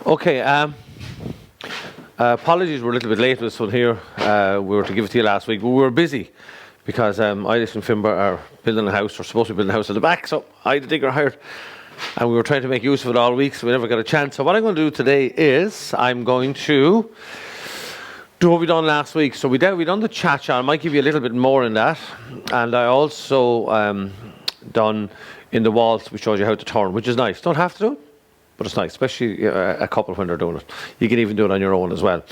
Okay, apologies, we're a little bit late with this one here. We were to give it to you last week, but we were busy because Eilish and Fimber are building a house, or supposed to be building a house at the back, so I had a digger hired. And we were trying to make use of it all week, so we never got a chance. So what I'm going to do today is I'm going to do what we done last week. So we done the cha-cha. I might give you a little bit more in that. And I also done in the waltz, we showed you how to turn, which is nice. Don't have to do it, but it's nice, especially a couple when they're doing it. You can even do it on your own as well.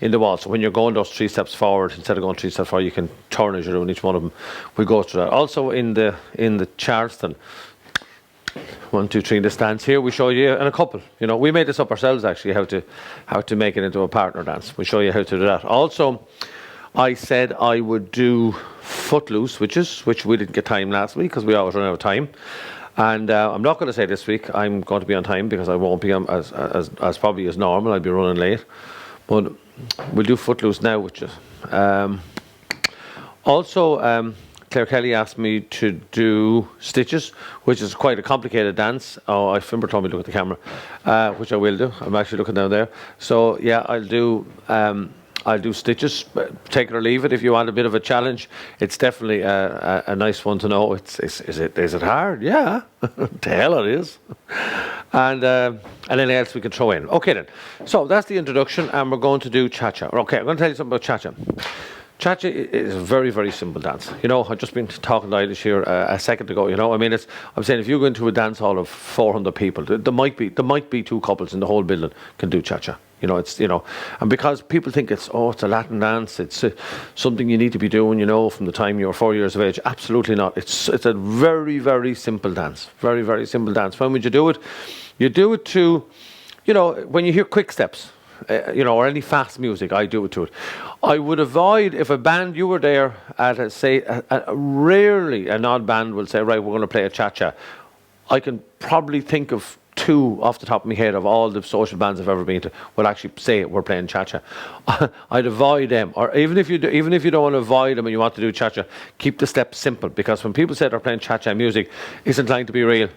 In the waltz, so when you're going those 3 steps forward, instead of going 3 steps forward, you can turn as you're doing each one of them. We go through that. Also in the Charleston, 1, 2, 3 in this dance here, we show you, and a couple, you know, we made this up ourselves actually, how to make it into a partner dance. We show you how to do that. Also, I said I would do Footloose, which we didn't get time last week because we always run out of time. And I'm not going to say this week I'm going to be on time because I won't be on as probably as normal. I'll be running late. But we'll do Footloose now, which is also Claire Kelly asked me to do Stiches, which is quite a complicated dance. Oh, Fimber told me to look at the camera, which I will do. I'm actually looking down there. So yeah, I'll do Stiches. Take it or leave it. If you want a bit of a challenge, it's definitely a nice one to know. Is it hard? Yeah, the hell it is. And anything else we can throw in. Okay then. So that's the introduction, and we're going to do cha-cha. Okay, I'm going to tell you something about cha-cha. Cha-cha is a very, very simple dance. You know, I've just been talking to Eilish here a second ago. You know, I mean, I'm saying if you go into a dance hall of 400 people, there might be 2 couples in the whole building can do cha-cha. You know, it's, you know, and because people think it's a Latin dance, it's something you need to be doing, you know, from the time you're 4 years of age. Absolutely not. It's a very, very simple dance. Very, very simple dance. When would you do it? You do it to, you know, when you hear quick steps. You know, or any fast music, I do it to it. I would avoid, if a band, you were there at rarely an odd band will say, right, we're going to play a cha-cha. I can probably think of 2 off the top of my head of all the social bands I've ever been to will actually say we're playing cha-cha. I'd avoid them, or even if you don't want to avoid them and you want to do cha-cha, keep the steps simple, because when people say they're playing cha-cha music, it's inclined to be real.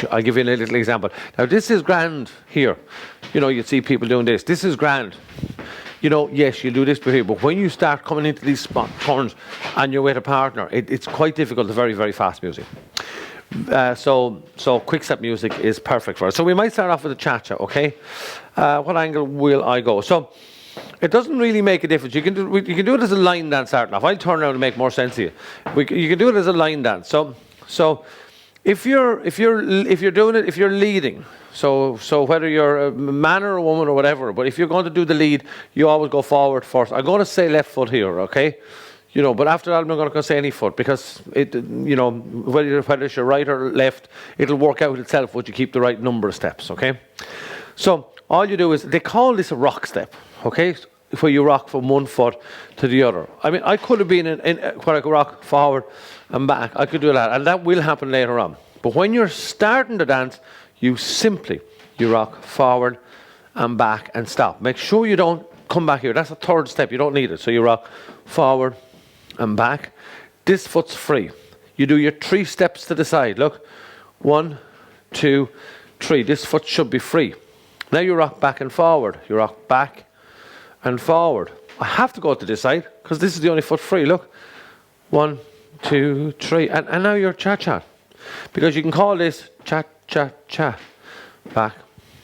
I'll give you a little example. Now this is grand here. You know, you see people doing this. This is grand. You know, yes, you do this here, but when you start coming into these turns and you're with a partner, it's quite difficult to very, very fast music. So quick step music is perfect for us. So we might start off with a cha-cha, okay? What angle will I go? So it doesn't really make a difference. You can do it as a line dance starting off. I'll turn around to make more sense to you. You can do it as a line dance. So if you're doing it, if you're leading, so whether you're a man or a woman or whatever, but if you're going to do the lead, you always go forward first. I'm going to say left foot here, okay? You know, but after that, I'm not going to say any foot, because it, you know, whether it's your right or left, it'll work out itself once you keep the right number of steps, okay? So all you do is, they call this a rock step, okay? Where you rock from one foot to the other. I mean, I could have been in where I could rock forward and back. I could do that, and that will happen later on. But when you're starting the dance, you rock forward and back and stop. Make sure you don't come back here. That's the 3rd step. You don't need it. So you rock forward and back. This foot's free. You do your 3 steps to the side. Look, 1, 2, 3. This foot should be free. Now you rock back and forward. You rock back and forward. I have to go to this side because this is the only foot free. Look, 1, 2, 3, and now you're cha-cha, because you can call this cha-cha-cha, back,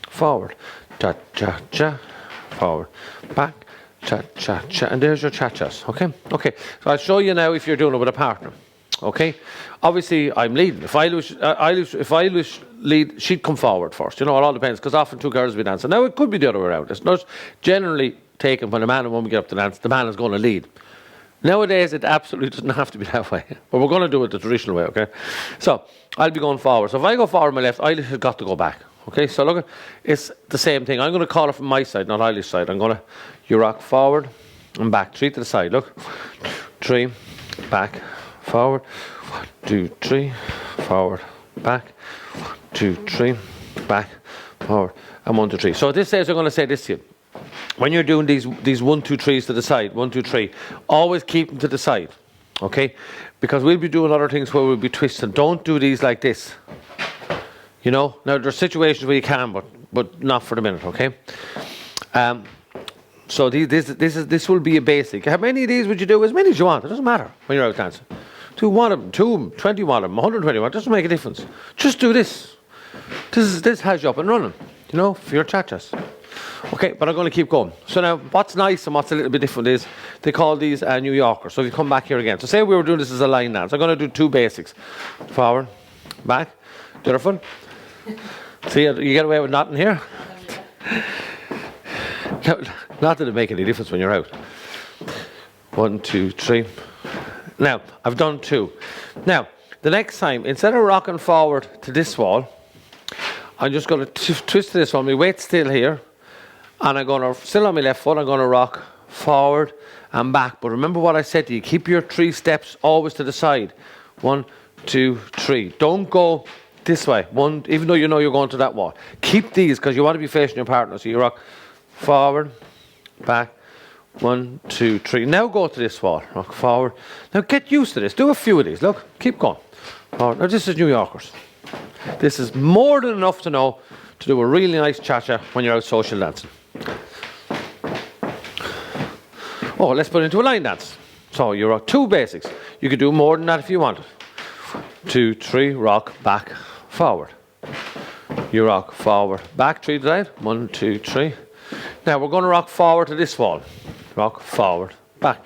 forward, cha-cha-cha, forward, back, cha-cha-cha, and there's your cha-chas, okay? So I'll show you now if you're doing it with a partner, okay? Obviously, I'm leading. If Eilish lead, she'd come forward first. You know, it all depends, because often 2 girls will be dancing. Now, it could be the other way around. It's not generally taken when a man and woman get up to dance, the man is going to lead. Nowadays, it absolutely doesn't have to be that way. But we're going to do it the traditional way, okay? So, I'll be going forward. So if I go forward on my left, Eilish has got to go back. Okay, so look, it's the same thing. I'm going to call it from my side, not Eilish's side. You rock forward and back. 3 to the side, look. 3, back, forward. 1, 2, 3, forward, back. 1, 2, 3, back, forward. And 1, 2, 3. So at this stage, I'm going to say this to you. When you're doing these 1, 2, 3s to the side, 1, 2, 3, always keep them to the side, okay? Because we'll be doing other things where we'll be twisting. Don't do these like this. You know, now there's situations where you can, but not for the minute, okay? So this will be a basic. How many of these would you do? As many as you want. It doesn't matter when you're out dancing. Do one of them, 2 of them, 20 one of them, 120 one. It doesn't make a difference. Just do this. This has you up and running. You know, for your cha-chas. Okay, but I'm going to keep going. So now, what's nice and what's a little bit different is they call these New Yorkers. So if you come back here again. So say we were doing this as a line dance. I'm going to do 2 basics. Forward, back, the other foot. See, you get away with nothing here. Not that it make any difference when you're out. 1, 2, 3. Now, I've done 2. Now, the next time, instead of rocking forward to this wall, I'm just going to twist this one. My weight still here. And I'm going to, still on my left foot, I'm going to rock forward and back. But remember what I said to you. Keep your 3 steps always to the side. 1, 2, 3. Don't go this way. Even though you know you're going to that wall. Keep these because you want to be facing your partner. So you rock forward, back. 1, 2, 3. Now go to this wall. Rock forward. Now get used to this. Do a few of these. Look. Keep going. Forward. Now this is New Yorkers. This is more than enough to know to do a really nice cha-cha when you're out social dancing. Oh, let's put it into a line dance. So you rock 2 basics. You could do more than that if you wanted. 2, 3, rock, back, forward. You rock forward, back, 3 to the right. 1, 2, 3. Now we're going to rock forward to this wall. Rock forward, back.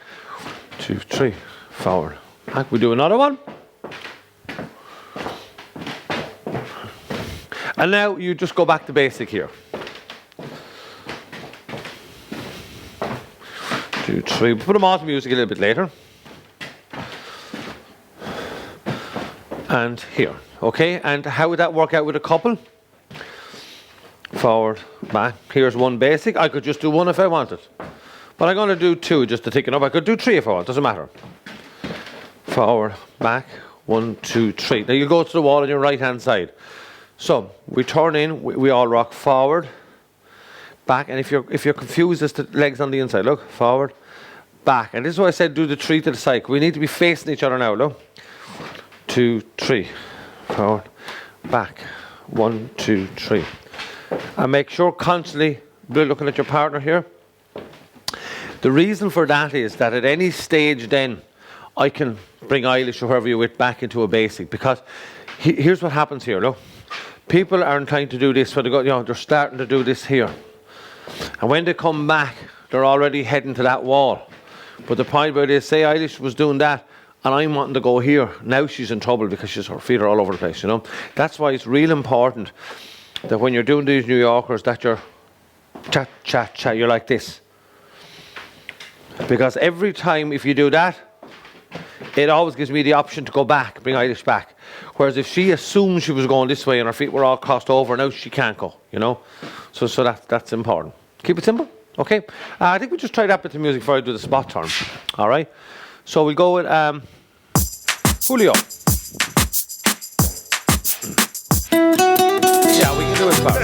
2, 3, forward, back. We do another one. And now you just go back to basic here. 2, 3. Put them all to music a little bit later. And here. Okay, and how would that work out with a couple? Forward, back. Here's 1 basic. I could just do 1 if I wanted. But I'm going to do 2 just to thicken up. I could do 3 if I want. Doesn't matter. Forward, back. 1, 2, 3. Now you go to the wall on your right hand side. So we turn in. We all rock forward, back. And if you're confused as to legs on the inside, look forward, back. And this is why I said do the 3 to the side. We need to be facing each other now. Look. 2, 3. Forward, back. 1, 2, 3. And make sure constantly looking at your partner here. The reason for that is that at any stage then I can bring Eilish or whoever you're with back into a basic, because here's what happens here. Look, people are inclined to do this when they go, they're starting to do this here, and when they come back they're already heading to that wall. But the point about it is, say Eilish was doing that and I'm wanting to go here, now she's in trouble because her feet are all over the place, you know. That's why it's real important that when you're doing these New Yorkers that you're chat, chat, chat, you're like this. Because every time if you do that, it always gives me the option to go back, bring Eilish back. Whereas if she assumed she was going this way and her feet were all crossed over, now she can't go, you know. So that's important. Keep it simple, okay? I think we just try that bit of music before I do the spot turn. All right? So we'll go with Julio. Yeah, we can do it about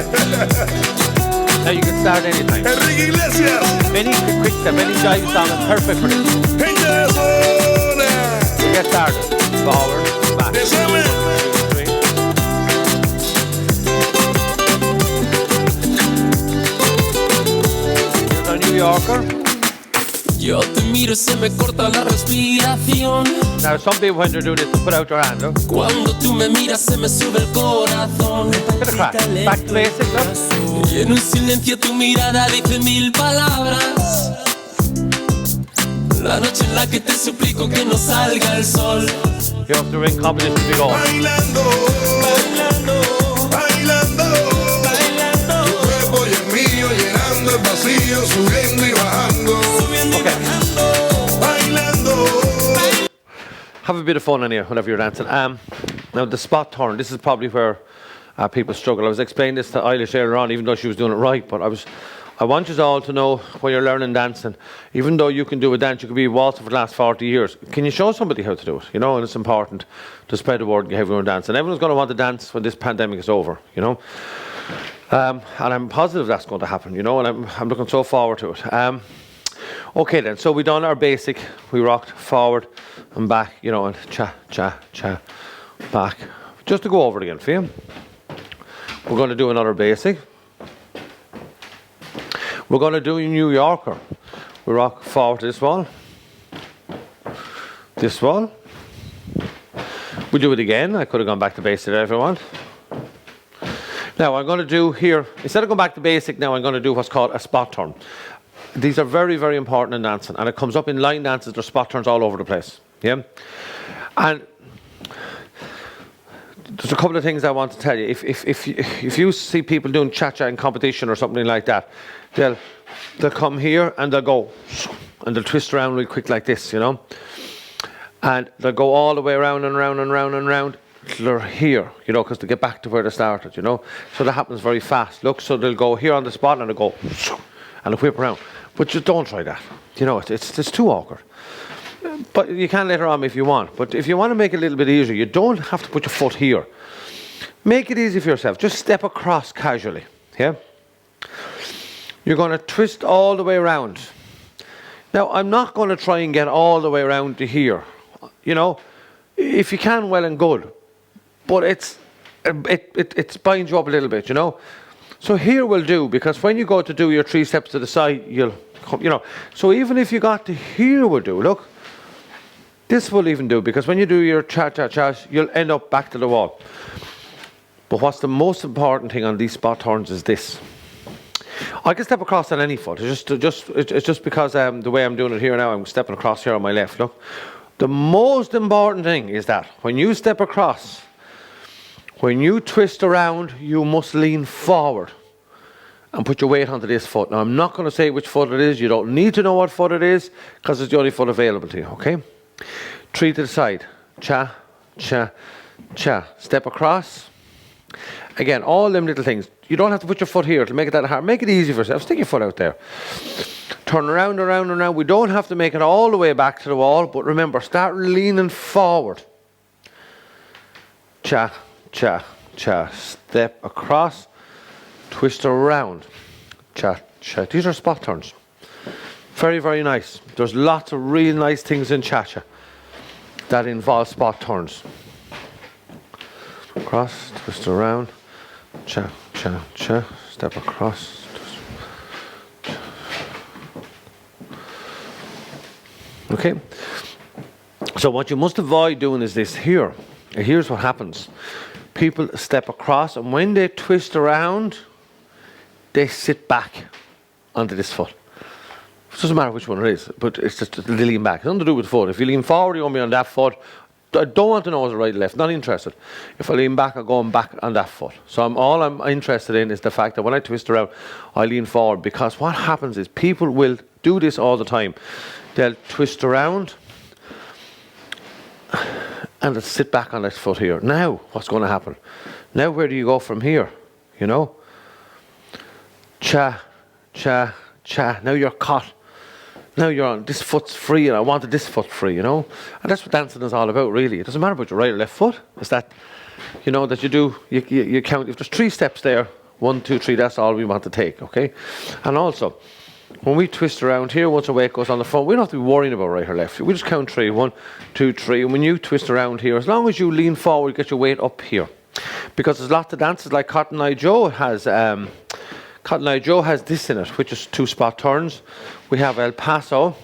Now you can start anytime. Enrique Iglesias. Any quick step, any jive song is perfect for this. We get started. Forward, back. 1, 2, 3. Here's our New Yorker. Yo te miro y se me corta la respiración. Now some people when they're doing this put out their hand, look. Cuando tú me miras se me sube el corazón. Get a crack. Back to basics, look. Y en un silencio tu mirada dice 1000 palabras. La noche en la que te suplico que no salga el sol. You have to ring competition to go. Bailando, bailando, bailando, bailando. Tu cuerpo y el mío llenando el vacío, subiendo y bajando. Okay. Bailando. Have a bit of fun in here whenever you're dancing. Now the spot turn, this is probably where people struggle. I was explaining this to Eilish earlier on, even though she was doing it right, but I want you all to know when you're learning dancing, even though you can do a dance, you could be waltzing for the last 40 years. Can you show somebody how to do it? You know, and it's important to spread the word and get everyone dancing. Everyone's going to want to dance when this pandemic is over, you know. And I'm positive that's going to happen, you know, and I'm looking so forward to it. Okay then, so we done our basic. We rocked forward and back, you know, and cha, cha, cha, back. Just to go over it again for you. We're going to do another basic. We're going to do a New Yorker. We rock forward to this wall. This wall. We do it again. I could have gone back to basic there if I want. Now I'm going to do here, instead of going back to basic now, I'm going to do what's called a spot turn. These are very, very important in dancing, and it comes up in line dances. There's spot turns all over the place. Yeah, and there's a couple of things I want to tell you. If you see people doing cha-cha in competition or something like that, they'll come here and they'll go and they'll twist around really quick like this, you know, and they'll go all the way around and round and round and round. They're here, you know, because they get back to where they started, you know. So that happens very fast. Look, so they'll go here on the spot and they'll go and they'll whip around. But just don't try that. You know, it's too awkward. But you can later on if you want. But if you want to make it a little bit easier, you don't have to put your foot here. Make it easy for yourself. Just step across casually. Yeah? You're going to twist all the way around. Now, I'm not going to try and get all the way around to here. You know, if you can, well and good. But it binds you up a little bit, you know. So here will do, because when you go to do your 3 steps to the side, you'll come, you know. So even if you got to here will do, look. This will even do, because when you do your cha-cha-cha, you'll end up back to the wall. But what's the most important thing on these spot turns is this. I can step across on any foot. It's just because the way I'm doing it here now, I'm stepping across here on my left, look. The most important thing is that when you step across, when you twist around, you must lean forward and put your weight onto this foot. Now, I'm not going to say which foot it is. You don't need to know what foot it is, because it's the only foot available to you, okay? 3 to the side. Cha, cha, cha. Step across. Again, all them little things. You don't have to put your foot here to make it that hard. Make it easy for yourself. Stick your foot out there. Turn around, around, and around. We don't have to make it all the way back to the wall, but remember, start leaning forward. Cha, cha, cha. Step across. Twist around. Cha, cha. These are spot turns. Very, very nice. There's lots of real nice things in cha-cha that involve spot turns. Cross, twist around. Cha, cha, cha. Step across. Okay, so what you must avoid doing is this here. Here's what happens. People step across, and when they twist around, they sit back onto this foot. It doesn't matter which one it is, but it's just they lean back. It's nothing to do with the foot. If you lean forward, you want me on that foot. I don't want to know is it right or left, not interested. If I lean back, I'm going back on that foot. So all I'm interested in is the fact that when I twist around, I lean forward, because what happens is people will do this all the time. They'll twist around and they'll sit back on that foot here. Now, what's going to happen? Now, where do you go from here? You know? Cha, cha, cha. Now you're caught. Now you're on, this foot's free, and I wanted this foot free, you know? And that's what dancing is all about, really. It doesn't matter about your right or left foot. It's that, you know, that you do, you count. If there's 3 steps there, 1, 2, 3, that's all we want to take, okay? And also, when we twist around here, once a weight goes on the front, we don't have to be worrying about right or left. We just count 3, 1, 2, 3. And when you twist around here, as long as you lean forward, get your weight up here. Because there's lots of dances, like Cotton Eye Joe has this in it, which is 2 spot turns. We have El Paso.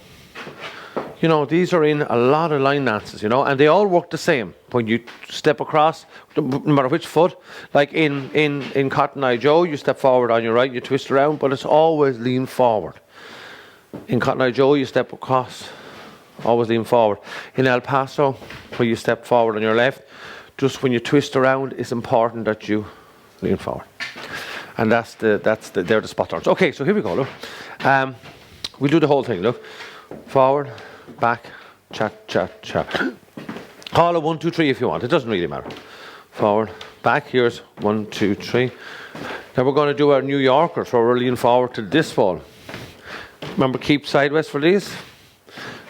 You know, these are in a lot of line dances, you know, and they all work the same. When you step across, no matter which foot, like in Cotton Eye Joe, you step forward on your right, you twist around, but it's always lean forward. In Cotton Eye Joe, you step across, always lean forward. In El Paso, where you step forward on your left, just when you twist around, it's important that you lean forward. And they're the spot turns. Okay, so here we go, look. We'll do the whole thing, look. Forward, back, cha, cha, cha. Call it 1, 2, 3 if you want. It doesn't really matter. Forward, back. Here's 1, 2, 3. Now we're going to do our New Yorker, so we're leaning forward to this wall. Remember, keep sideways for these.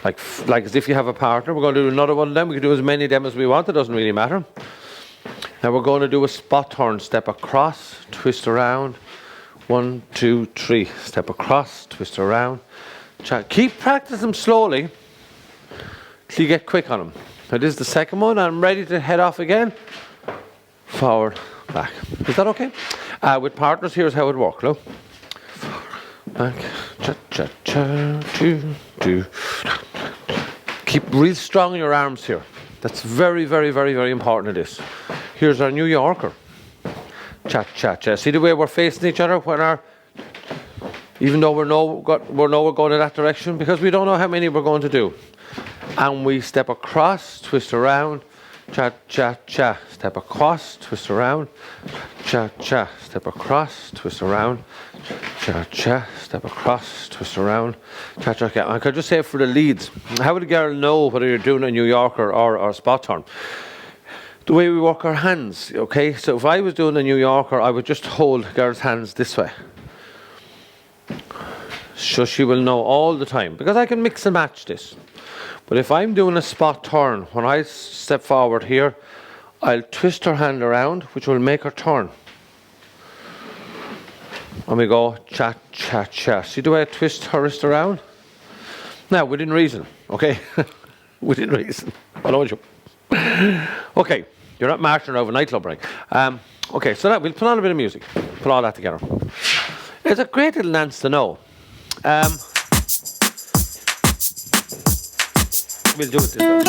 Like as if you have a partner. We're going to do another one of them. We can do as many of them as we want. It doesn't really matter. Now we're going to do a spot turn. Step across, twist around. 1, 2, 3. Step across, twist around. Keep practicing them slowly till you get quick on them. Now this is the second one. I'm ready to head off again. Forward, back. Is that okay? With partners, here's how it works. Look. Back. Cha cha cha. 2 2. Keep real strong in your arms here. That's very, very, very, very important in this. Here's our New Yorker. Cha cha cha. See the way we're facing each other when our, even though we're going in that direction, because we don't know how many we're going to do. And we step across, twist around, cha cha cha. Step across, twist around, cha cha. Step across, twist around, cha cha. Step across, twist around, cha cha. I could just say for the leads. How would a girl know whether you're doing a New Yorker or a spot turn? The way we work our hands, okay? So if I was doing a New Yorker, I would just hold the girl's hands this way. So she will know all the time, because I can mix and match this. But if I'm doing a spot turn, when I step forward here, I'll twist her hand around, which will make her turn. And we go cha cha cha. See the way I twist her wrist around? Now, within reason, okay? Within reason. I don't want you. Okay, you're not marching over nightclub break. Okay, so that we'll put on a bit of music. Put all that together. It's a great little dance to know. We'll do it this way.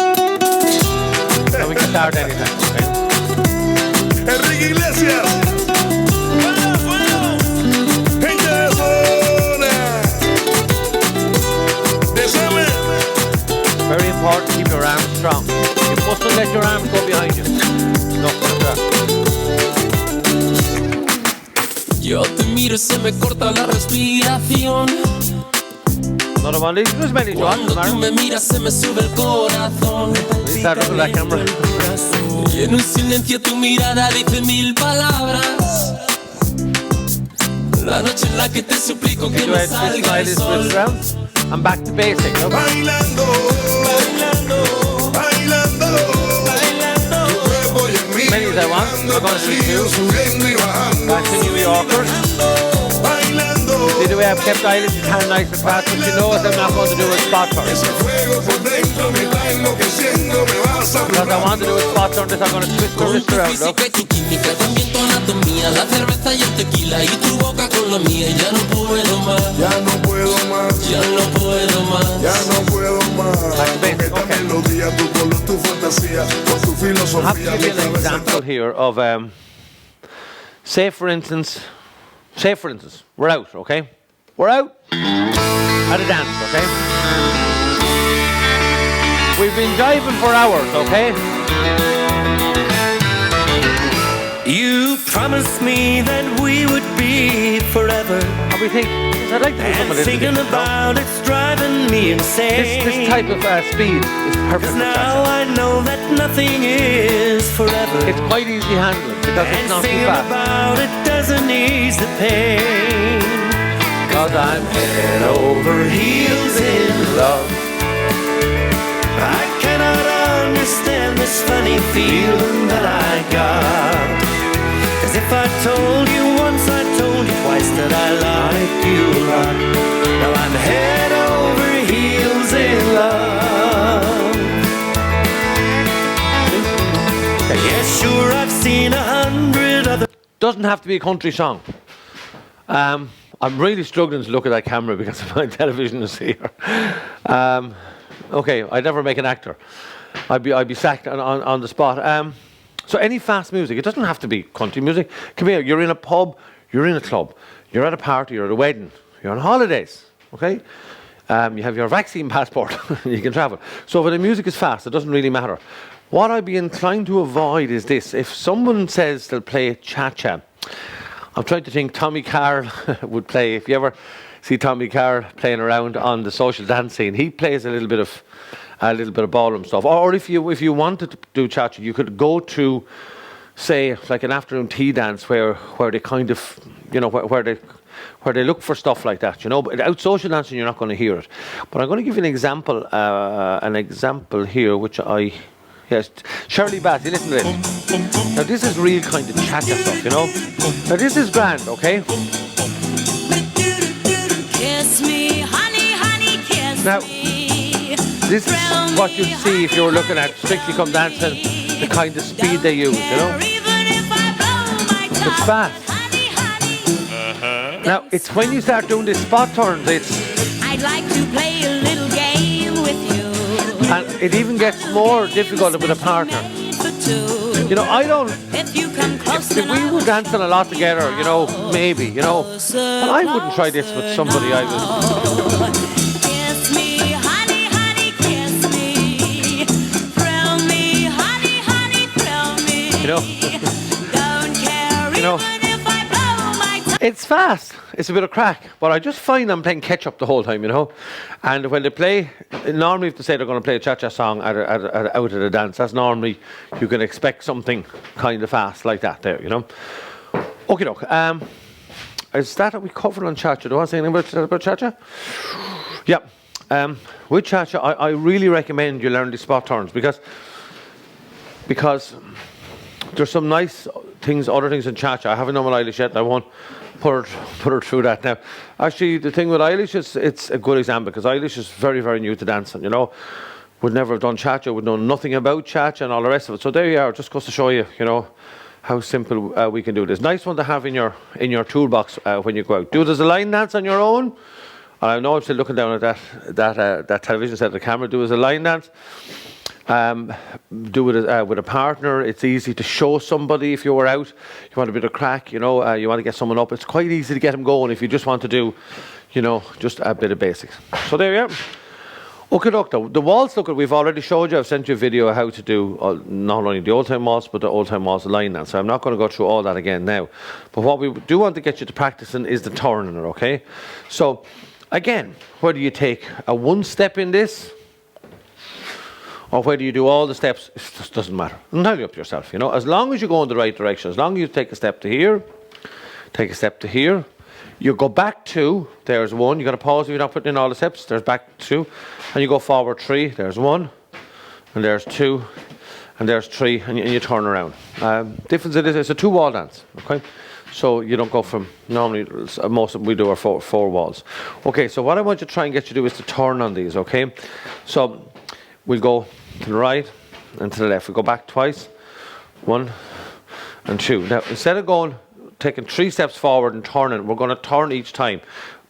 So we can start anytime, okay? Enrique Iglesias. Gente de zona. De Summer. Very important to keep your arms strong. You mustn't let your arms go behind you. No, Yo te miro y se me corta la respiración. another one. There's many Johns, Cuando tú me miras se me sube el corazón. Start with that camera. Y en un silencio tu mirada dice 1000 palabras. La noche en la que te suplico que me salga el sol. I'm back to basic. No? Bailando, bailando, bailando, bailando. Tu cuerpo y el mío. Many as I want. I'm going to do two. Subiendo y bajando. Back to New Yorkers. Bailando. See the way I've kept Eilish his hand nice and fast, but she knows I'm not going to do a spot turn. Ese fuego por dentro me va enloqueciendo, me vas a Because I want to do a spot turn, this I'm going to twist the wrist around. Look. Física y tu química, también tu anatomía, la cerveza y el tequila y tu boca con la mía. Ya no puedo más, Ya no puedo más, ya no puedo más. ya no puedo más. Con esta Okay. melodía, tu color, tu fantasía, con tu I have filosofía. to give you an example here of, say for instance, we're out, okay? We're out at a dance, okay? We've been jiving for hours, okay? You promised me that we would be forever. And we think, I'd like to do some of And this. thinking again, you know? about it's driving me insane. This type of speed is perfect for Now salsa. I know that nothing is forever. It's quite easy handling because it's And not too thinking fast. about it doesn't ease the pain. Because I'm Head over heels in love. I cannot understand this funny feeling that I got. 'Cause if I told you once, I told you twice that I liked you a lot. Now I'm head over heels in love. Yes, sure, I've seen 100 other. doesn't have to be a country song. I'm really struggling to look at that camera because my television is here. Okay, I'd never make an actor. I'd be sacked on the spot. So any fast music, it doesn't have to be country music. Come here, you're in a pub, you're in a club, you're at a party, you're at a wedding, you're on holidays, okay? You have your vaccine passport, you can travel. So if the music is fast, it doesn't really matter. What I'd be inclined to avoid is this. If someone says they'll play cha-cha, I'm trying to think Tommy Carr would play. If you ever see Tommy Carr playing around on the social dance scene, he plays a little bit of ballroom stuff. Or if you wanted to do cha-cha, you could go to, say, like an afternoon tea dance where they kind of, you know, where they look for stuff like that, you know. But out social dancing, you're not going to hear it. But I'm going to give you an example here, which yes, Shirley Bassey, listen to this. Now this is real kind of cha-cha stuff, you know. Now this is grand, okay? Kiss me, honey, honey, kiss Now, me. this is what you'd see if you were looking at Strictly Come Dancing, the kind of speed they use, you know. Even if I blow my It's fast. Honey, honey. Now, it's when you start doing the spot turns, I'd like to play a little game with you. and it even gets more difficult with a partner. Made for two. You know, I don't. If you come close If we were dancing a lot together, you know, maybe, you know, but I wouldn't try this with somebody I was. Kiss me, honey, honey, kiss me. Thrill me, honey, honey, thrill me. You know, Don't care You know. even if I blow my tongue. it's fast. It's a bit of crack, but I just find I'm playing catch up the whole time, you know. And when they play, normally if they say they're going to play a cha-cha song out at a dance, that's normally you can expect something kind of fast like that there, you know. Okay, look. Is that we covered on cha-cha? Do I want to say anything about cha-cha? Yeah. With cha-cha, I really recommend you learn the spot turns because there's some nice things, other things in cha-cha. I haven't done with Eilish yet, and I won't put her through that now. Actually, the thing with Eilish is it's a good example because Eilish is very, very new to dancing, you know. Would never have done cha-cha, would know nothing about cha-cha and all the rest of it. So there you are, just goes to show you, you know, how simple we can do this. Nice one to have in your toolbox when you go out. Do it as a line dance on your own. I know I'm still looking down at that television set of the camera. Do it as a line dance. Do it with a partner. It's easy to show somebody if you were out. You want a bit of crack, you know, you want to get someone up. It's quite easy to get them going if you just want to do, you know, just a bit of basics. So there you are. Okay, look, the waltz, look, we've already showed you. I've sent you a video of how to do not only the old time waltz, but the old time waltz line dance. So I'm not going to go through all that again now. But what we do want to get you to practicing is the turning, okay? So, again, whether you take a one step in this, or whether you do all the steps, it just doesn't matter. Entirely up to yourself, you know. As long as you go in the right direction, as long as you take a step to here, take a step to here, you go back two, there's one. You got to pause if you're not putting in all the steps. There's back two, and you go forward three. There's one, and there's two, and there's three, and you turn around. Difference it is, it's a two-wall dance, okay? So you don't go from, normally, most of them we do are four walls. Okay, so what I want you to try and get you to do is to turn on these, okay? So we'll go to the right and to the left. We go back twice, 1 and 2. Now, instead of taking 3 steps forward and turning, we're going to turn each time.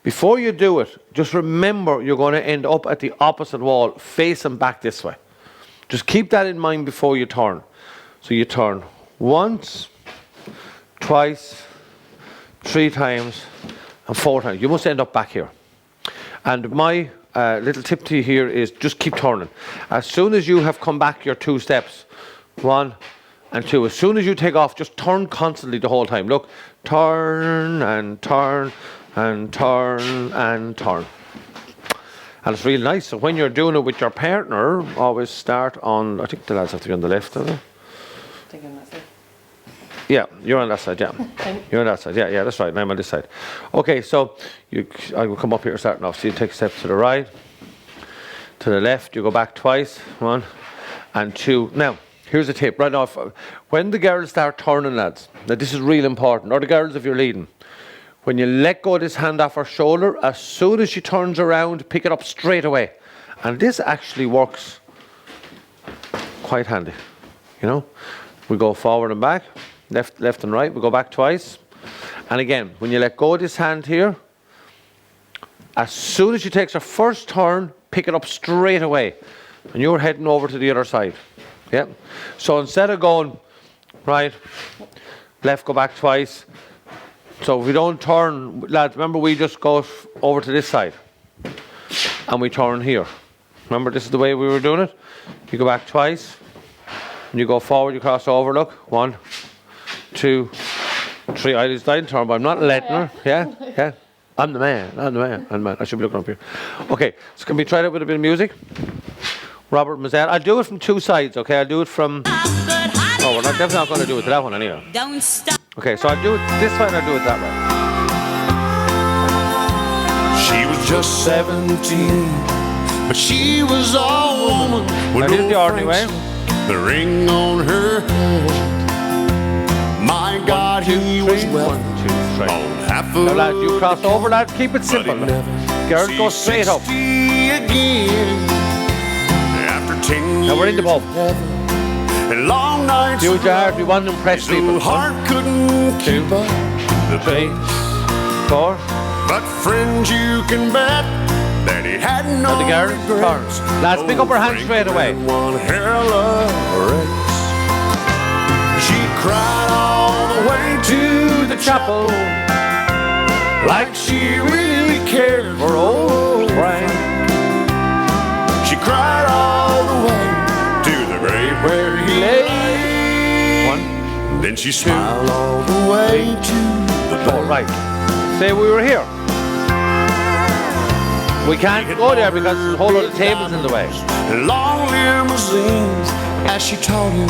Before you do it, just remember you're going to end up at the opposite wall, facing back this way. Just keep that in mind before you turn. So you turn once, twice, 3 times, and 4 times. You must end up back here. And my little tip to you here is just keep turning. As soon as you have come back your 2 steps, 1 and 2, as soon as you take off, just turn constantly the whole time. Look, turn and turn and turn and turn. And it's really nice. So when you're doing it with your partner, always start on, I think the lads have to be on the left, don't they? Yeah, you're on that side, yeah. You're on that side, yeah, that's right, and I'm on this side. Okay, so I will come up here starting off. So you take a step to the right, to the left, you go back twice, 1 and 2. Now, here's a tip, right off. When the girls start turning, lads, now this is real important, or the girls if you're leading, when you let go of this hand off her shoulder, as soon as she turns around, pick it up straight away. And this actually works quite handy, you know. We go forward and back, left and right, we go back twice. And again, when you let go of this hand here, as soon as she takes her first turn, pick it up straight away. And you're heading over to the other side. Yeah. So instead of going right, left, go back twice. So if we don't turn, lads, remember we just go over to this side. And we turn here. Remember, this is the way we were doing it. You go back twice. And you go forward, you cross over, look. 1, 2, 3. I didn't turn, but I'm not letting her. Yeah. I'm the man. I should be looking up here. Okay, so can we try that with a bit of music? Robert Mazzell. I'll do it from 2 sides, okay? I'll do it from... Oh, we're definitely not going to do it to that one anyway. Don't stop. Okay, so I'll do it this way and I'll do it that way. She was just 17, but she was all woman with Now here's the ordinary way. the ring on her hand. My God, he was 1, well 2, 3. on half of Now lads, you cross over, lads, keep it simple. Girls, go straight up. Again. After 10 Now we're in the pub. and long nights. Huge heart, we want to impress His little people. heart couldn't keep up the pace. 4. But friends, you can bet that he had no And the girl regrets. turns. Lads, pick up her hand straight away. One hell of a race. She cried all the way to the chapel, like she really cared for old Frank. She cried all the way to the grave where he lay. 1. Then she smiled all the way to the All right. Say we were here. We can't go there because the whole lot of tables in the way. long limousines as she taught him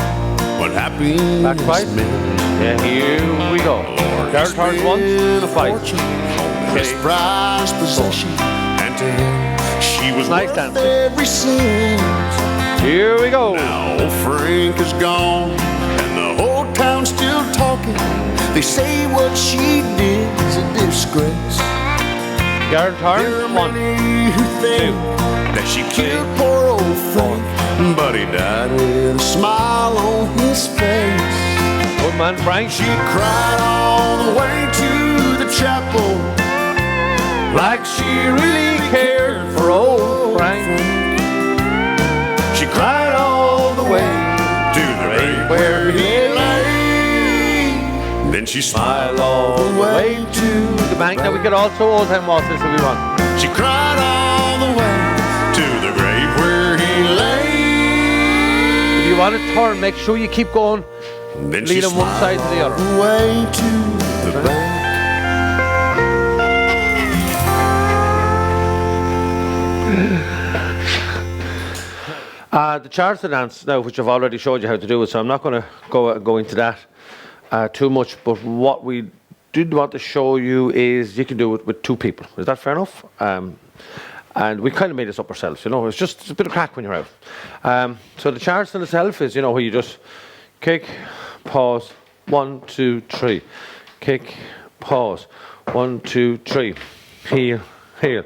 what happiness Back twice. meant. Yeah, here we go. Girl turns once, twice. His prized possession, and to him she was Nice worth dancing. every cent. Here we go. Now old Frank is gone, and the whole town's still talking. They say what she did is a disgrace. Girl There are turns 1. many who think that she killed poor old Frank, but he died with a smile on his face. Good man, Frank. She cried all the way to the chapel, like she really cared for old Frank. She cried all the way to the grave where he lay. Then she smiled all the way to The bank. Now we could also old time waltzes if we want. She cried all the way to the grave where he lay. If you want to turn, make sure you keep going. Then Lead him one side to the other. all the way to the bank. The Charleston dance now, which I've already showed you how to do it, so I'm not going to go into that too much. But what we did want to show you is you can do it with 2 people. Is that fair enough? And we kind of made this up ourselves, you know. It's just a bit of crack when you're out. So the Charleston itself is, you know, where you just kick, pause, 1, 2, 3. Kick, pause, 1, 2, 3. Heel, heel.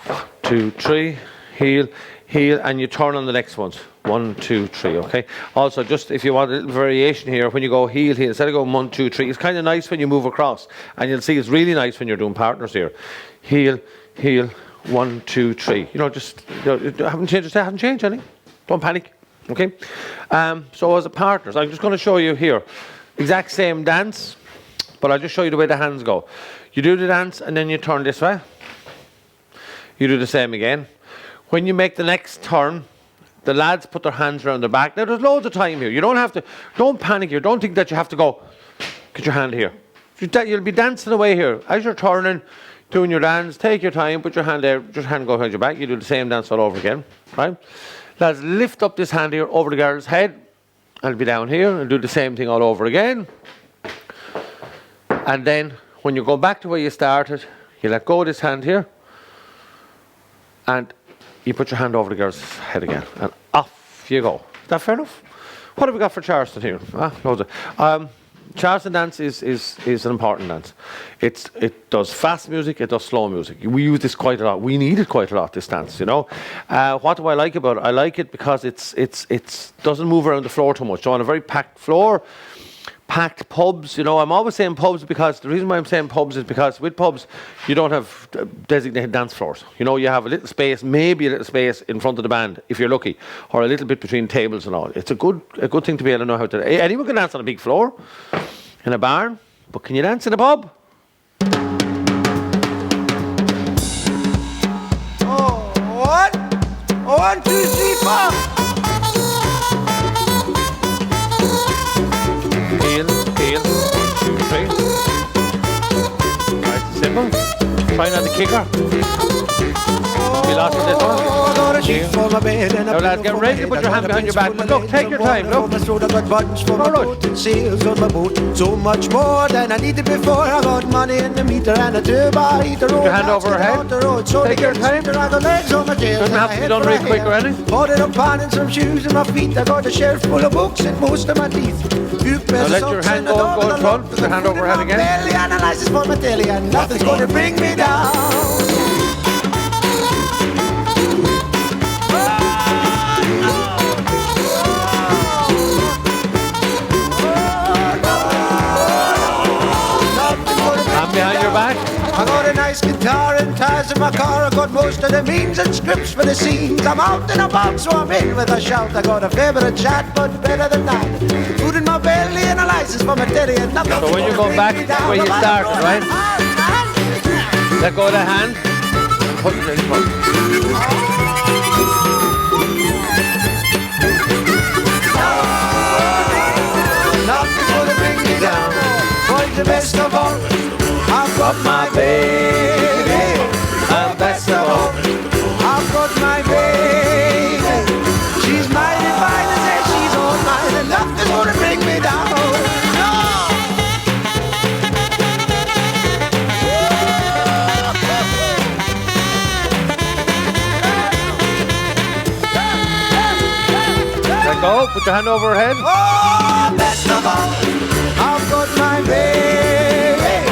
1, 2, 3. Heel, heel, and you turn on the next ones. 1, 2, 3. Okay. Also, just if you want a little variation here, when you go heel, heel, instead of going 1, 2, 3, it's kind of nice when you move across, and you'll see it's really nice when you're doing partners here. Heel, heel, 1, 2, 3. You know, just haven't changed any. Don't panic. Okay. So as a partners, I'm just going to show you here, exact same dance, but I'll just show you the way the hands go. You do the dance, and then you turn this way. You do the same again. When you make the next turn, the lads put their hands around their back. Now, there's loads of time here. You don't have to, don't panic here. Don't think that you have to go, get your hand here. You'll be dancing away here. As you're turning, doing your dance, take your time, put your hand there, just hand go behind your back. You do the same dance all over again, right? Lads, lift up this hand here over the girl's head. I'll be down here and do the same thing all over again. And then, when you go back to where you started, you let go of this hand here, and you put your hand over the girl's head again, and off you go. Is that fair enough? What have we got for Charleston here? Loads of. Charleston dance is an important dance. It does fast music, it does slow music. We use this quite a lot. We need it quite a lot, this dance, you know. What do I like about it? I like it because it doesn't move around the floor too much. So on a very packed floor, packed pubs, you know, I'm always saying pubs because the reason why I'm saying pubs is because with pubs you don't have designated dance floors. You know, you have a little space, maybe a little space in front of the band if you're lucky, or a little bit between tables and all. It's a good thing to be able to know how to. Anyone can dance on a big floor in a barn, but can you dance in a pub? Oh, 1, 2, 3, 4. Heel, 1, 2, 3. Nice and simple. Try not to kick her. We lost her this one. Now lads, get ready to put your hand behind your back. But look, take your time, look. No rush. Sails on my boat, so much more than I needed before. I got money in the meter and a turbo heater. Put your hand over her head. Take your time. Doesn't have to be done really quick or anything. Bought it up on and some shoes in my feet. I got a shelf full of books and most of my teeth. Now let your hand go in front. Put your hand over her head again. Belly analysis for my telly and nothing's gonna bring me down. nice guitar and ties in my car. I got most of the means and scripts for the scenes. I'm out and about, so I'm in with a shout. I got a favourite chat, but better than that, food in my belly and a license for my daddy and nothing. So when you go back where you started, right? Let go of the hand. Put it in front. Nothing's gonna bring me down. Boys, the best of all, I've got my baby. And best of all, I've got my baby. She's mighty fine and says she's all mine, and nothing's gonna bring me down. No. Let go. Put your hand over her head. Oh, best of all, I've got my baby.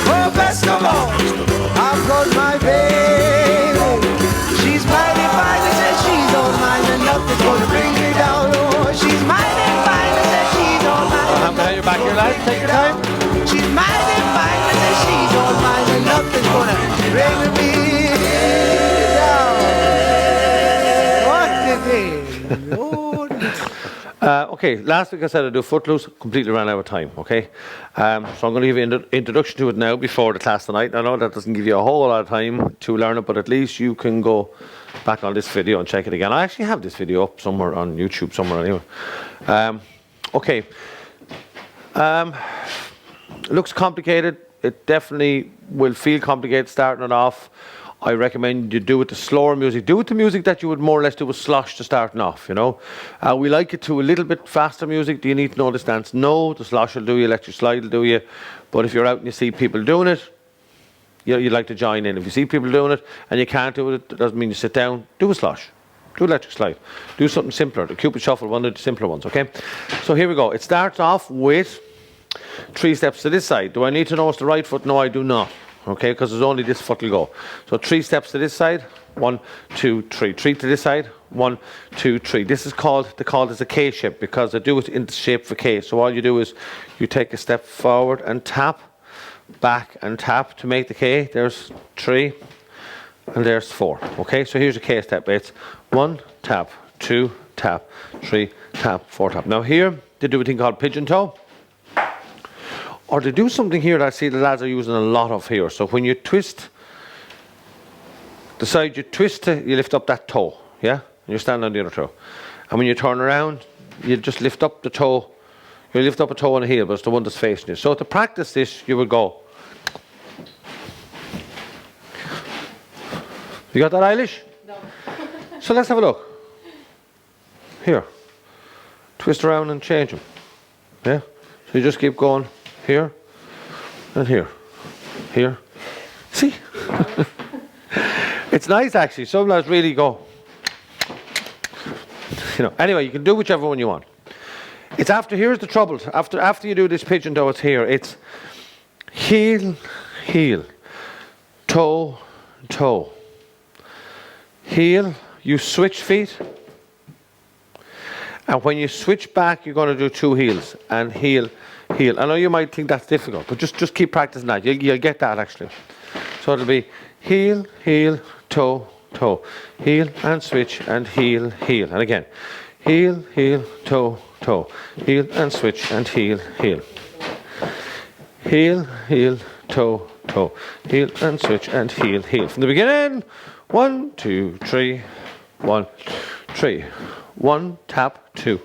Oh, best of all, I've got my baby. She's mighty fine and says she's all mine, and nothing's gonna bring me down. Oh, she's mighty fine and says she's all mine. Hand behind your back here, lad. Take your time. She's mighty fine and says she's all mine, and nothing's gonna bring me down. What the thing? Okay, last week I said I'd do Footloose, completely ran out of time, okay? So I'm going to give you an introduction to it now before the class tonight. I know that doesn't give you a whole lot of time to learn it, but at least you can go back on this video and check it again. I actually have this video up somewhere on YouTube, somewhere anyway. Okay. Looks complicated. It definitely will feel complicated starting it off. I recommend you do it to slower music. Do it to music that you would more or less do with slosh to starting off, you know. We like it to a little bit faster music. Do you need to know this dance? No, the slosh will do you, electric slide will do you. But if you're out and you see people doing it, you'd like to join in. If you see people doing it and you can't do it, it doesn't mean you sit down. Do a slosh. Do electric slide. Do something simpler. The Cupid Shuffle, one of the simpler ones, okay? So here we go. It starts off with 3 steps to this side. Do I need to know it's the right foot? No, I do not. Okay, because there's only this foot will go. So 3 steps to this side, 1, 2, 3. 3 to this side, 1, 2, 3. This is called, they call this a K shape because they do it in the shape of a K. So all you do is you take a step forward and tap, back and tap to make the K. There's 3 and there's 4. Okay, so here's a K step. It's 1, tap, 2, tap, 3, tap, 4, tap. Now here, they do a thing called pigeon toe. Or they do something here that I see the lads are using a lot of here. So when you twist, the side you twist it, you lift up that toe, yeah? And you stand on the other toe. And when you turn around, you just lift up the toe. You lift up a toe and a heel, but it's the one that's facing you. So to practice this, you would go. You got that, Eilish? No. So let's have a look. Here. Twist around and change them. Yeah? So you just keep going. Here and here, here. See? It's nice actually. Some lads really go. You know. Anyway, you can do whichever one you want. It's after. Here's the trouble. After you do this pigeon toe, it's here. It's heel, heel, toe, toe, heel. You switch feet, and when you switch back, you're going to do 2 heels and heel. Heel. I know you might think that's difficult, but just keep practicing that. You'll get that actually. So it'll be heel, heel, toe, toe, heel and switch and heel, heel. And again, heel, heel, toe, toe, heel and switch and heel, heel. Heel, heel, toe, toe, heel and switch and heel, heel. From the beginning, 1, 2, 3, 1, 3, 1, tap, 2.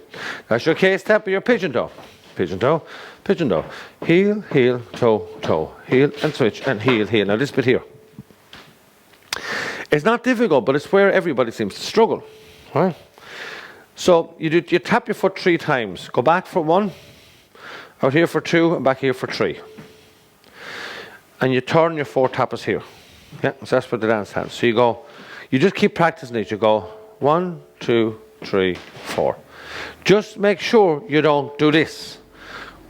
That's your K step of your pigeon toe. Pigeon toe, pigeon toe, heel, heel, toe, toe, heel and switch and heel, heel. Now this bit here. It's not difficult, but it's where everybody seems to struggle. Right? So you tap your foot 3 times. Go back for 1, out here for 2, and back here for 3. And you turn your 4 tappers here. Yeah, so that's where the dance stands. So you go, you just keep practicing it. You go 1, 2, 3, 4. Just make sure you don't do this.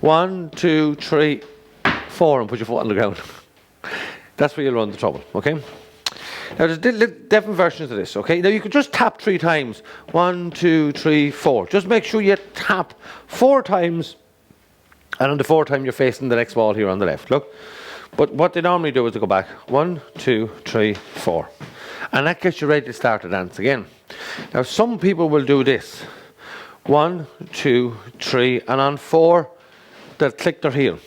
1, 2, 3, 4, and put your foot on the ground. That's where you'll run the trouble, okay? Now there's different versions of this, okay? Now you could just tap 3 times. 1, 2, 3, 4. Just make sure you tap 4 times, and on the 4th time you're facing the next wall here on the left. Look. But what they normally do is they go back 1, 2, 3, 4. And that gets you ready to start the dance again. Now some people will do this. 1, 2, 3, and on 4 they'll click their heel.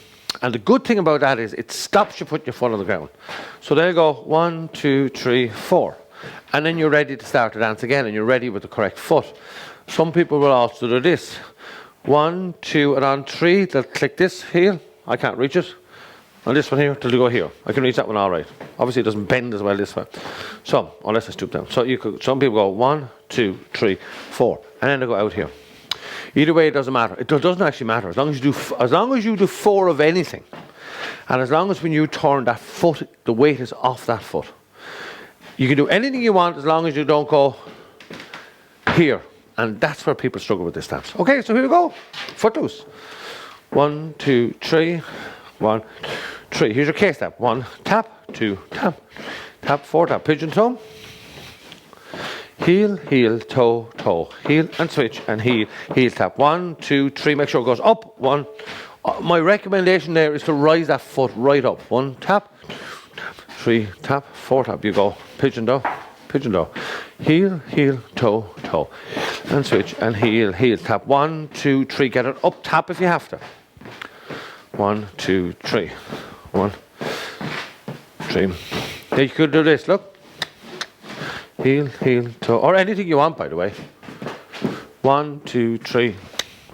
And the good thing about that is it stops you putting your foot on the ground. So they'll go 1, 2, 3, 4. And then you're ready to start the dance again, and you're ready with the correct foot. Some people will also do this. 1, 2, and on 3 they'll click this heel. I can't reach it. On this one here, till they go here. I can reach that one all right. Obviously it doesn't bend as well this way. So, unless I stoop down. So you could, some people go 1, 2, 3, 4. And then they go out here. Either way, it doesn't matter. It doesn't actually matter. As long as you do 4 of anything, and as long as when you turn that foot, the weight is off that foot. You can do anything you want as long as you don't go here. And that's where people struggle with this dance. Okay, so here we go. Footloose. 1, 2, 3. 1, 3. Here's your K step. 1, tap, 2, tap, tap, 4, tap, pigeon toe. Heel, heel, toe, toe. Heel and switch and heel, heel, tap. 1, 2, 3. Make sure it goes up. 1. My recommendation there is to rise that foot right up. 1, tap, 2, tap, 3, tap, 4, tap. You go pigeon toe, pigeon toe. Heel, heel, toe, toe. And switch and heel, heel, tap. 1, 2, 3. Get it up, tap if you have to. 1, 2, 3. 1, 3. Now you could do this, look. Heel, heel, toe. Or anything you want, by the way. 1, 2, 3.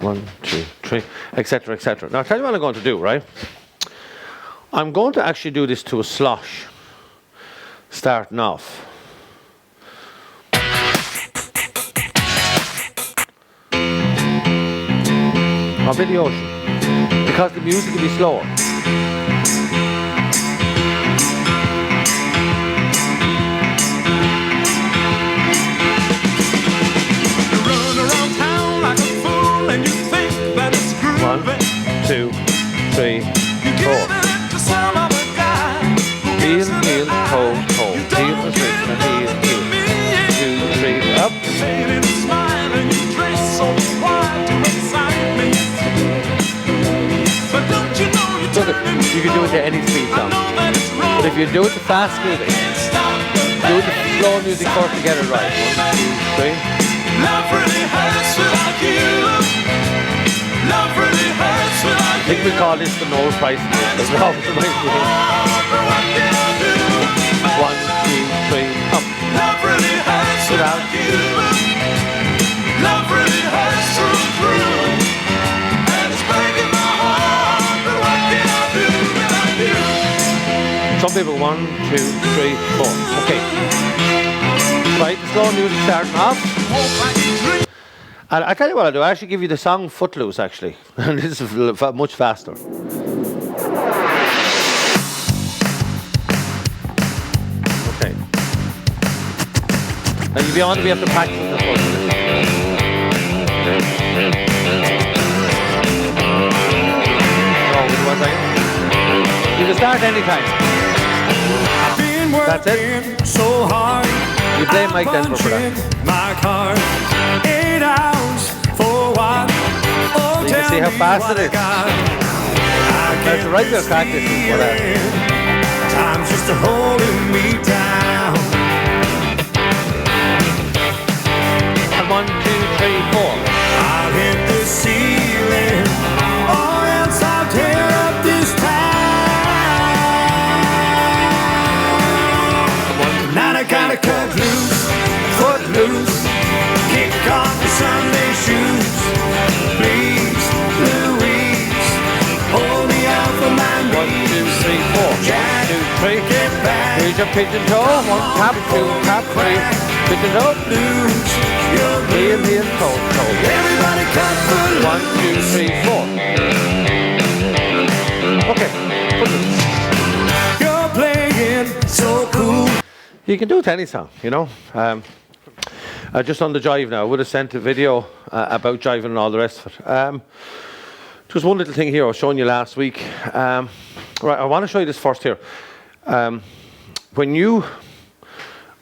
1, 2, 3. Etc., etc. Now I'll tell you what I'm going to do, right? I'm going to actually do this to a slosh. Starting off. Of the ocean. Because the music will be slower. You run around town like a fool and you think that it's groovy. 1, 2, 3, You 4. give it to some other guy who Heel, gives it heel, an eye. toe, toe. You Heel don't and switch give and it heel, to heel. me. 2, 3, up. Saying it's smile and you dress so wide to excite me. But don't you know you're Look turning at, you can do it to any speed I song. know that it's wrong. But if you do it to fast music, Can't stop the do it to slow music first to get it right. 1, 2, 3. Love really hurts without you. Love really hurts without I think we call this the no price music. That's always the right thing. What can I do? 1, 2, 3, up. Love really hurts without you. Love really hurts through and through. And it's breaking my heart. But what can I do without you? Some people 1, 2, 3, 4. Okay. Right, the slow music starting off. Walk like a dream. And I tell you what I'll do, I actually give you the song Footloose actually. And this is much faster. Okay. And you'll be on to be able to practice this one. Oh, wait 1 second. You can start anytime. That's it. So hard. You play Mike Denver for that. My card. 8 hours for what? Oh, You can see how fast it is. Now it's a regular practice for that. Time's just holding me down. And 1, 2, 3, 4. I'll hit the ceiling, or else I'll tear up this town. Now I gotta cut loose, foot loose, kick off the Sunday shoes. Please, Louise, hold me out for my 1, 2, 3, 4. 1, 2, 3. get back. Here's your pigeon toe. 1, tap, 2, tap, 3. Pigeon toe. Lose your Heel, heel, toe, toe. everybody cut for 1, 2, 3, 4. Okay. Footloose. You're playing so cool. You can do it to any song, you know. Just on the Jive now, I would have sent a video about Jive and all the rest of it. Just one little thing here I was showing you last week. Right, I want to show you this first here. When you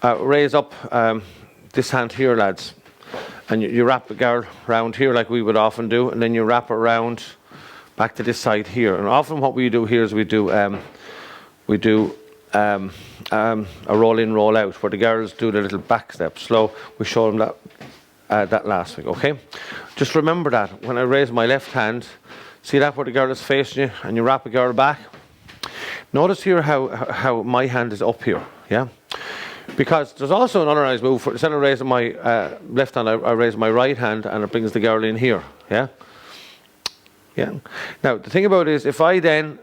raise up this hand here, lads, and you wrap the girl around here like we would often do, and then you wrap around back to this side here. And often what we do here is we do we do a roll in, roll out, where the girls do the little back step slow. We showed them that last week, okay? Just remember that when I raise my left hand, see that where the girl is facing you, and you wrap a girl back. Notice here how my hand is up here, yeah? Because there's also another nice move. Instead of raising my left hand, I raise my right hand, and it brings the girl in here, yeah? Yeah. Now, the thing about it is, if I then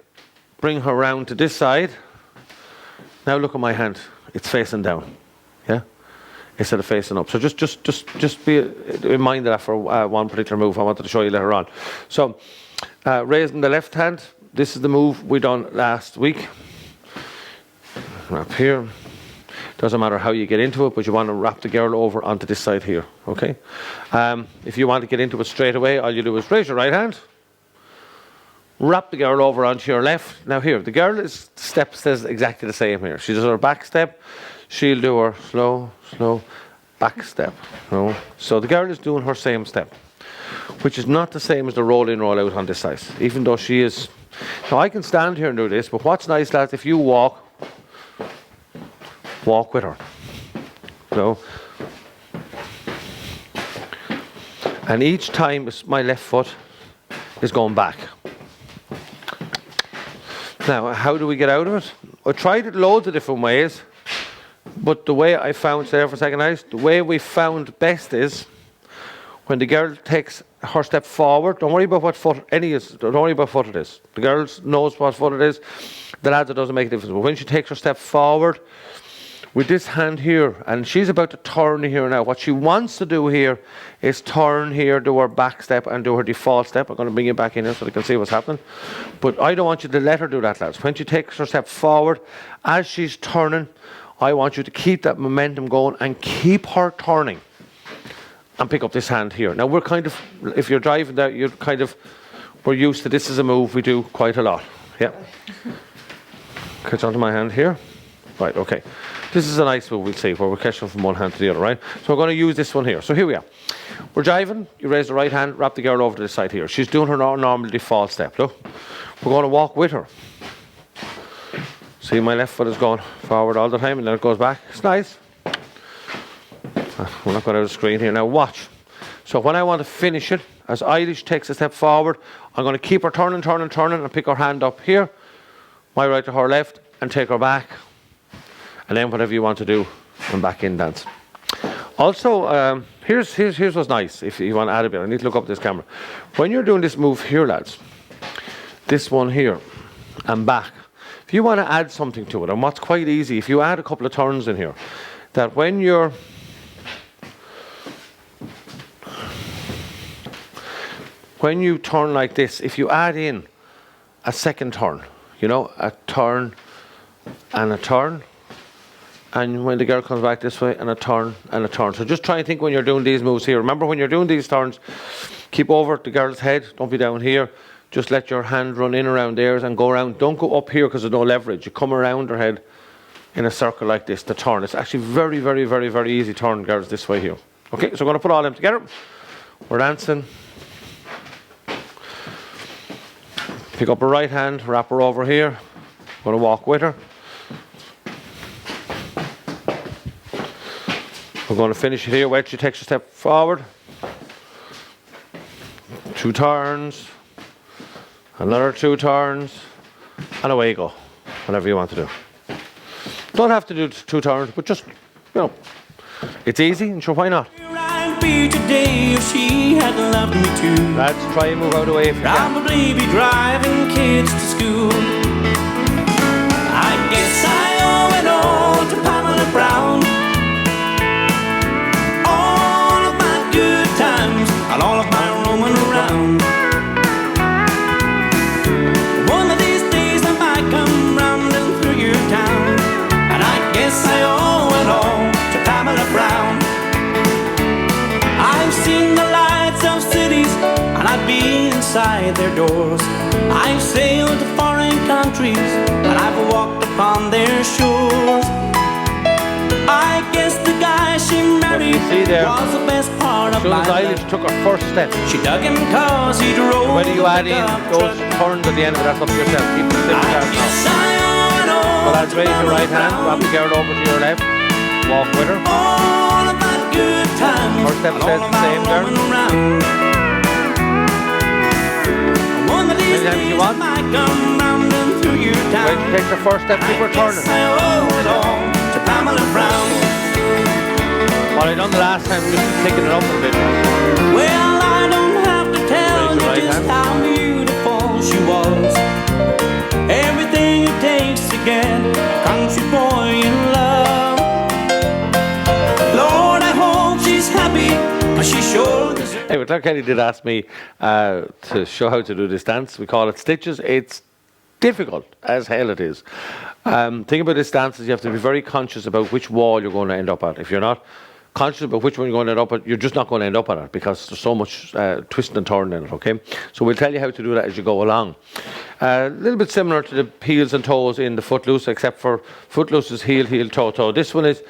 bring her round to this side, now look at my hand. It's facing down, yeah? Instead of facing up. So just be in mind of that for one particular move I wanted to show you later on. So, raising the left hand, this is the move we done last week. Wrap here. Doesn't matter how you get into it, but you want to wrap the girl over onto this side here, okay? If you want to get into it straight away, all you do is raise your right hand, wrap the girl over onto your left. Now here, the girl step says exactly the same here. She does her back step, she'll do her slow, back step. No? So the girl is doing her same step, which is not the same as the roll in, roll out on this side, even though she is. Now I can stand here and do this, but what's nice, lads, if you walk with her. So, and each time my left foot is going back. Now, how do we get out of it? I tried it loads of different ways, but the way I found, stay there for a second, guys, the way we found best is when the girl takes her step forward, don't worry about what foot any is, don't worry about what it is. The girl knows what foot it is, the lads, it doesn't make a difference. But when she takes her step forward, with this hand here, and she's about to turn here now. What she wants to do here is turn here, do her back step, and do her default step. I'm going to bring you back in here so they can see what's happening. But I don't want you to let her do that, lads. When she takes her step forward, as she's turning, I want you to keep that momentum going and keep her turning. And pick up this hand here. Now we're kind of, if you're driving that, we're used to this is a move we do quite a lot. Yeah. Catch onto my hand here. Right, okay. This is a nice move, we'll see, where we're catching from one hand to the other, right? So we're going to use this one here. So here we are. We're jiving. You raise the right hand, wrap the girl over to the side here. She's doing her normal default step, look. We're going to walk with her. See, my left foot is going forward all the time, and then it goes back. It's nice. We're not going out of the screen here. Now watch. So when I want to finish it, as Eilish takes a step forward, I'm going to keep her turning, and pick her hand up here. My right to her left, and take her back. And then whatever you want to do, and back in dance. Also, here's what's nice, if you want to add a bit. I need to look up this camera. When you're doing this move here, lads, this one here, and back, if you want to add something to it, and what's quite easy, if you add a couple of turns in here, that when you turn like this, if you add in a second turn, you know, a turn and a turn, and when the girl comes back this way, and a turn and a turn. So just try and think when you're doing these moves here. Remember, when you're doing these turns, keep over the girl's head. Don't be down here. Just let your hand run in around theirs and go around. Don't go up here because there's no leverage. You come around her head in a circle like this to turn. It's actually very, very, very, very easy turn, girls, this way here. Okay, so we're going to put all them together. We're dancing. Pick up her right hand, wrap her over here. Going to walk with her. We're going to finish it here. Wait, she takes a step forward. 2 turns. Another 2 turns. And away you go. Whatever you want to do. Don't have to do 2 turns, but just, you know, it's easy, and sure, why not? I'd be today if she had loved me too. Lads, try and move out of the way if you can. Probably be driving kids to school. I guess I owe it all to Pamela Brown. All of my good times and all of my roaming around. One of these days I might come rounding through your town, and I guess I owe it all to Pamela Brown. I've seen the lights of cities, and I've been inside their doors. I've sailed to foreign countries, and I've walked upon their shores. I guess the guy she married was the best part of my life. Eilish took her first step. She dug him cause he drove. Whether you add in those turns at the end of it, that's up to yourself. Keep the I guess I owe it all I'll raise your right hand, wrap the girl over to your left, walk with her. All about good times. First step says the same, girl. One of these Anytime you days want. might come rounding through your town. When she takes the first step, keep her turning. I owe it all to Pamela Brown. What I done the last time, just taking it up a bit. Well, I don't have to tell Raise you your right just hand. how beautiful she was. Everything it takes to get a country boy in love. Lord, I hope she's happy, 'cause she sure deserves. Anyway, Claire Kelly did ask me to show how to do this dance. We call it Stiches. It's difficult as hell it is. Thing about this dance is you have to be very conscious about which wall you're going to end up at. If you're not conscious about which one you're going to end up at, you're just not going to end up at it because there's so much twisting and turning in it, okay? So we'll tell you how to do that as you go along. A little bit similar to the heels and toes in the Footloose, except for Footloose is heel, heel, toe, toe. This one is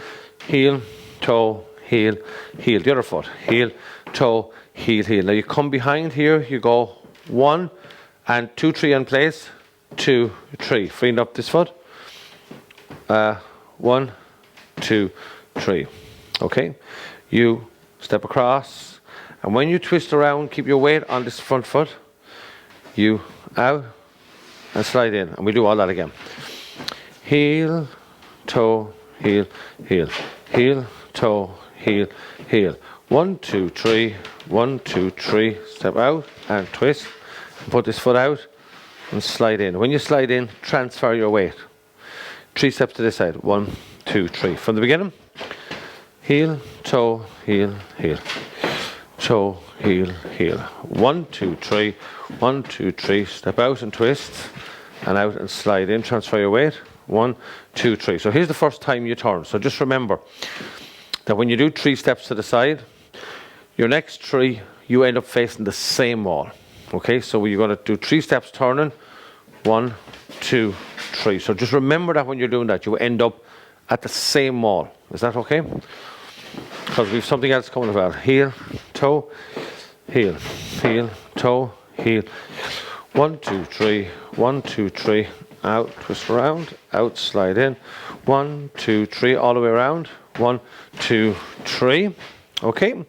heel, toe, heel, heel. The other foot, heel, toe, heel, heel. Now you come behind here, you go 1 and 2, 3 in place, 2, 3. Freeing up this foot. 1, 2, 3. Okay, you step across, and when you twist around, keep your weight on this front foot. You out and slide in, and we do all that again. Heel, toe, heel, heel, heel, toe, heel, heel. 1, 2, 3. 1, 2, 3. Step out and twist. And put this foot out and slide in. When you slide in, transfer your weight. 3 steps to this side. 1, 2, 3. From the beginning. Heel, toe, heel, heel. Toe, heel, heel. 1, 2, 3. 1, 2, 3. Step out and twist. And out and slide in. Transfer your weight. 1, 2, 3. So here's the first time you turn. So just remember that when you do 3 steps to the side, your next 3, you end up facing the same wall. Okay, so you're going to do 3 steps turning. 1, 2, 3. So just remember that when you're doing that, you end up at the same wall. Is that okay? Because we have something else coming about. Heel, toe, heel, heel, toe, heel. 1, 2, 3. 1, 2, 3. Out, twist around, out, slide in. 1, 2, 3, all the way around. 1, 2, 3. Okay.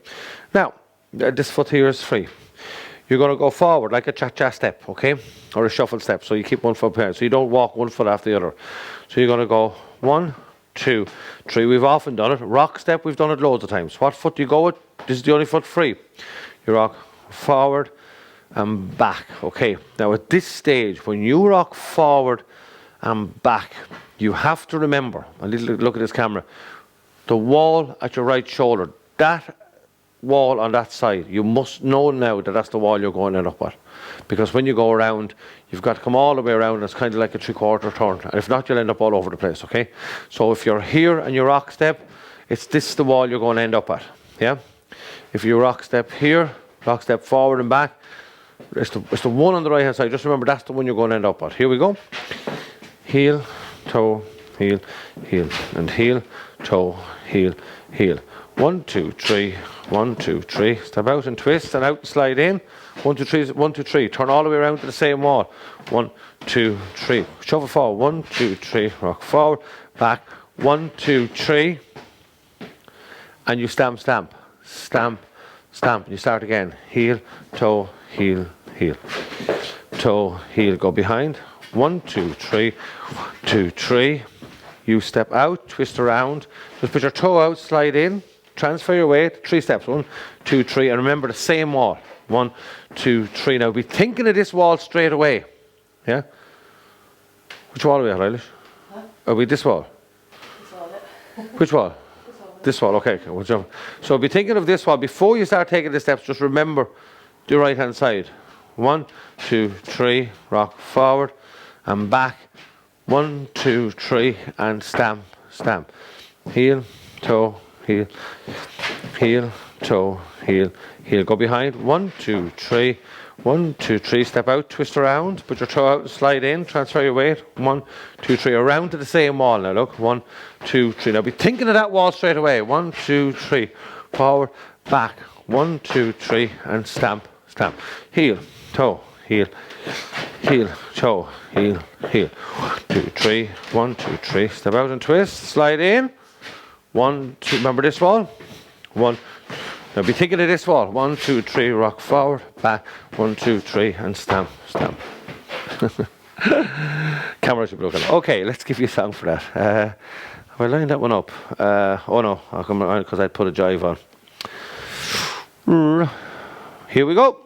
Now, this foot here is free. You're going to go forward like a cha-cha step, okay? Or a shuffle step. So you keep one foot behind. So you don't walk one foot after the other. So you're going to go 1, 2, 3. We've often done it. Rock step, we've done it loads of times. What foot do you go with? This is the only foot free. You rock forward and back. Okay. Now at this stage, when you rock forward and back, you have to remember, a little look at this camera, the wall at your right shoulder, that wall on that side, you must know now that that's the wall you're going to end up at. Because when you go around, you've got to come all the way around. It's kind of like a 3/4 turn. And if not, you'll end up all over the place, okay? So if you're here and you rock step, it's this the wall you're going to end up at, yeah? If you rock step here, rock step forward and back, it's the one on the right hand side. Just remember that's the one you're going to end up at. Here we go. Heel, toe, heel, heel. And heel, toe, heel, heel. 1, 2, 3. 1, 2, 3. Step out and twist and out and slide in. 1, 2, 3. 1, 2, 3. Turn all the way around to the same wall. 1, 2, 3. Shuffle forward. 1, 2, 3. Rock forward. Back. 1, 2, 3. And you stamp, stamp. Stamp, stamp. And you start again. Heel, toe, heel, heel. Toe, heel. Go behind. 1, 2, 3. 1, 2, 3. You step out. Twist around. Just put your toe out. Slide in. Transfer your weight, 3 steps. 1, 2, 3, and remember the same wall. 1, 2, 3. Now be thinking of this wall straight away. Yeah? Which wall are we at, Eilish? Huh? Are we this wall? This wall, yeah. Which wall? This wall, okay. So be thinking of this wall. Before you start taking the steps, just remember the right hand side. 1, 2, 3, rock forward and back. 1, 2, 3, and stamp, stamp. Heel, toe, heel, heel, toe, heel, heel. Go behind. 1, 2, 3. 1, 2, 3. Step out, twist around, put your toe out, slide in, transfer your weight. 1, 2, 3. Around to the same wall now. Look. 1, 2, 3. Now be thinking of that wall straight away. 1, 2, 3. Forward, back. 1, 2, 3, and stamp, stamp. Heel, toe, heel, heel, toe, heel, heel. 1, 2, 3, 1, 2, 3. Step out and twist, slide in. 1, 2, remember this wall? 1. Now be thinking of this wall. 1, 2, 3, rock forward, back. 1, 2, 3, and stamp, stamp. Camera should be looking. Okay, let's give you a song for that. Have I lined that one up? Oh no, I'll come around because I'd put a jive on. Here we go.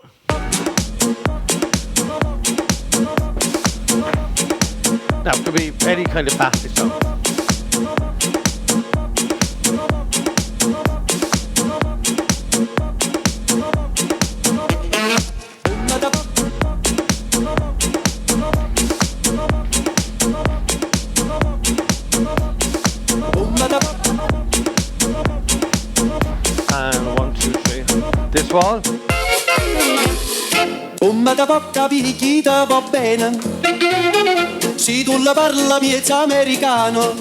Now, it could be any kind of fast song. And 1, 2, 3. This wall. Come da bocca picchita va bene, se tu la parla miezza americano,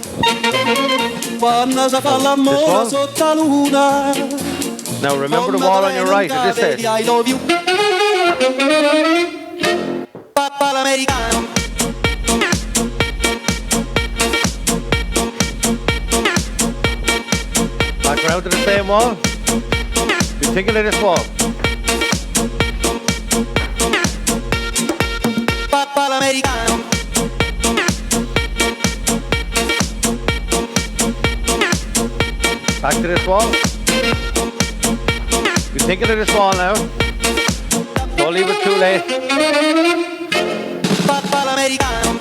quando si fa l'amore sotto la luna. Now remember the wall on your right at this stage. I love you, Papa l'americano. Back around to the same wall. Be thinking of this wall. Papa l'americano. Back to this wall. Be thinking of this wall now. Don't leave it too late. Papa l'americano.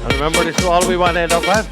And remember, this is all we want to end up at.